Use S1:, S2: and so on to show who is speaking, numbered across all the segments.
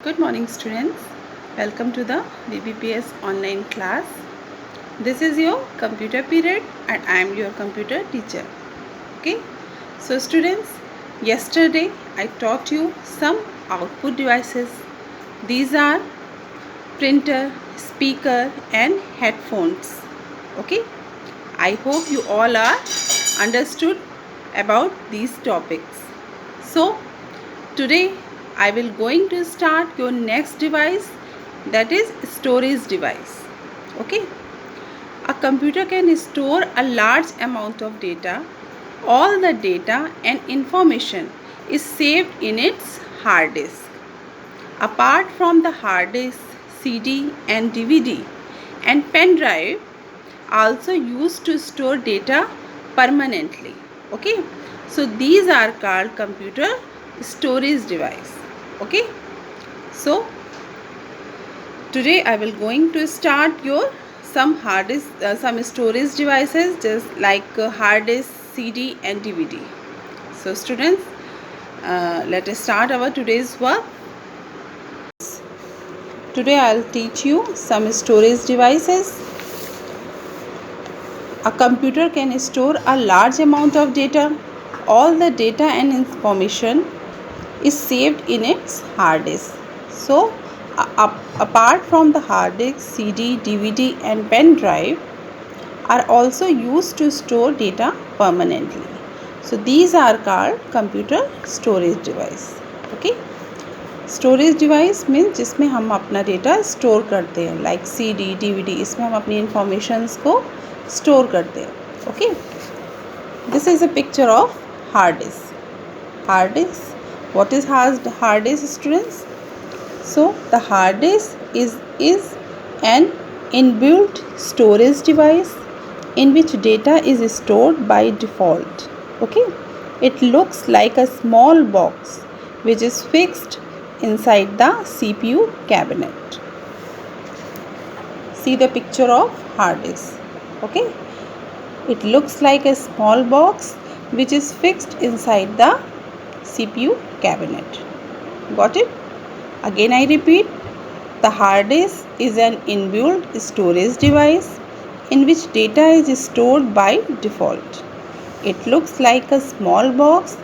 S1: Good morning, students. Welcome to the BBPS online class. This is your computer period and I am your computer teacher. Okay. So students, yesterday I taught you some output devices. These are printer, speaker and headphones. Okay. I hope you all are understood about these topics. So today I will going to start your next device, that is storage device. Okay. A computer can store a large amount of data. All the data and information is saved in its hard disk. Apart from the hard disk, CD and DVD and pen drive also used to store data permanently. Okay. So these are called computer storage device. Okay. So today I will going to start your some hard disk, some storage devices just like hard disk, CD and DVD. So students, let us start our today's work. Today I will teach you some storage devices. A computer can store a large amount of data. All the data and information is saved in its hard disk. So apart from the hard disk, CD, DVD and pen drive are also used to store data permanently. So these are called computer storage device. Okay. Storage device means जिसमें हम अपना data store करते हैं, like CD, DVD, इसमें हम अपनी informations को store करते हैं. Okay. This is a picture of hard disk. Hard disk, what is hard disk, students? So the hard disk is an inbuilt storage device in which data is stored by default. Okay. It looks like a small box which is fixed inside the CPU cabinet. See the picture of hard disk. Okay. It looks like a small box which is fixed inside the CPU cabinet. Got it? Again I repeat, the hard disk is an inbuilt storage device in which data is stored by default. It looks like a small box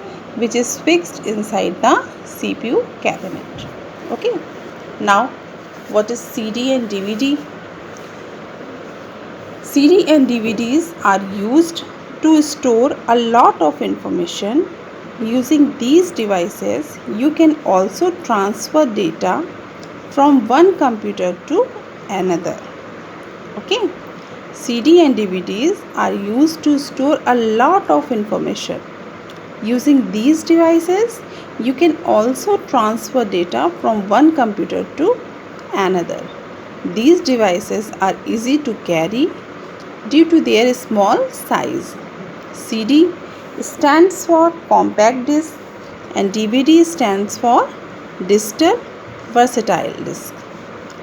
S1: which is fixed inside the CPU cabinet. Okay. Now what is CD and DVD? CD and DVDs are used to store a lot of information. Using these devices, you can also transfer data from one computer to another. Okay. CD and DVDs are used to store a lot of information. Using these devices, you can also transfer data from one computer to another. These devices are easy to carry due to their small size. CD stands for compact disc and DVD stands for digital versatile disc.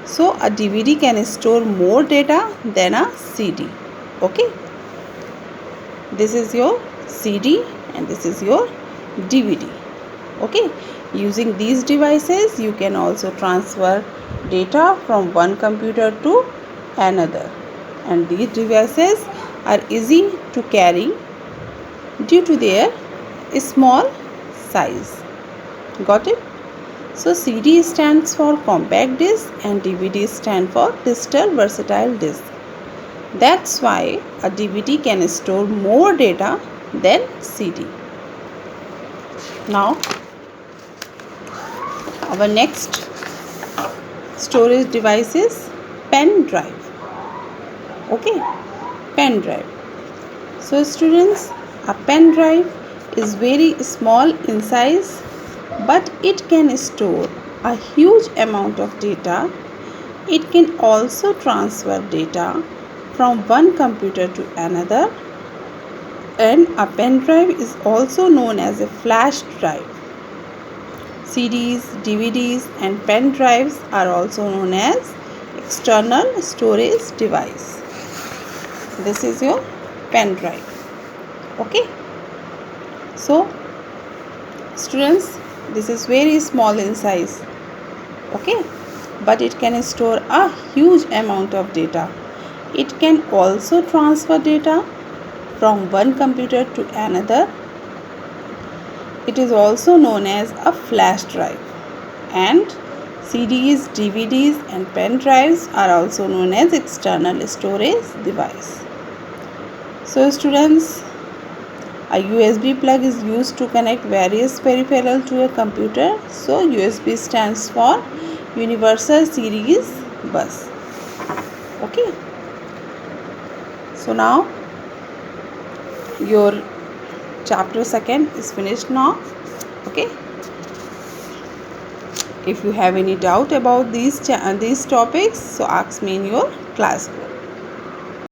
S1: So a DVD can store more data than a CD. Okay. This is your CD and this is your DVD. Okay. Using these devices, you can also transfer data from one computer to another. And these devices are easy to carry due to their small size. Got it? So CD stands for compact disc and DVD stands for digital versatile disc. That's why a DVD can store more data than CD. Now our next storage device is pen drive. Okay, pen drive. So students, a pen drive is very small in size, but it can store a huge amount of data. It can also transfer data from one computer to another, and a pen drive is also known as a flash drive. CDs, DVDs and pen drives are also known as external storage device. This is your pen drive. Okay. So students, this is very small in size. okay, but it can store a huge amount of data. It can also transfer data from one computer to another. It is also known as a flash drive, and CDs, DVDs and pen drives are also known as external storage device. So students, a USB plug is used to connect various peripherals to a computer. So USB stands for Universal Series Bus. Okay. So now your chapter 2 is finished now. Okay. If you have any doubt about these topics, so ask me in your class group.